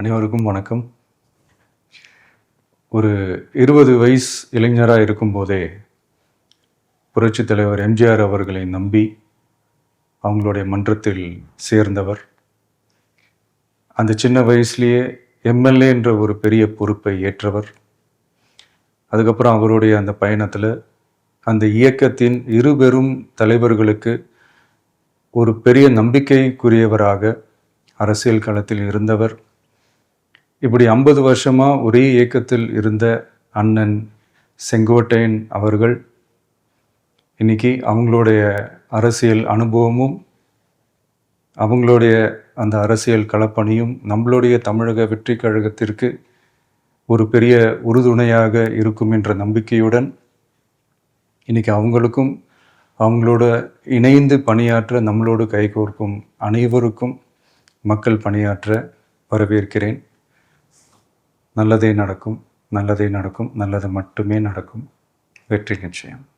அனைவருக்கும் வணக்கம். ஒரு 20 வயசு இளைஞராக இருக்கும்போதே புரட்சித் தலைவர் எம்ஜிஆர் அவர்களை நம்பி அவங்களுடைய மன்றத்தில் சேர்ந்தவர். அந்த சின்ன வயசுலேயே எம்எல்ஏ என்ற ஒரு பெரிய பொறுப்பை ஏற்றவர். அதுக்கப்புறம் அவருடைய அந்த பயணத்தில் அந்த இயக்கத்தின் இருபெரும் தலைவர்களுக்கு ஒரு பெரிய நம்பிக்கைக்குரியவராக அரசியல் களத்தில் இருந்தவர். இப்படி 50 வருஷமாக ஒரே இயக்கத்தில் இருந்த அண்ணன் செங்கோட்டையன் அவர்கள் இன்னைக்கு அவங்களுடைய அரசியல் அனுபவமும் அவங்களுடைய அந்த அரசியல் களப்பணியும் நம்மளுடைய தமிழக வெற்றி கழகத்திற்கு ஒரு பெரிய உறுதுணையாக இருக்கும் என்ற நம்பிக்கையுடன் இன்னைக்கு அவங்களுக்கும் அவங்களோட இணைந்து பணியாற்ற நம்மளோடு கைகோர்க்கும் அனைவருக்கும் மக்கள் பணியாற்ற வரவேற்கிறேன். நல்லதே நடக்கும், நல்லதே நடக்கும், நல்லது மட்டுமே நடக்கும். வெற்றி நிச்சயம்.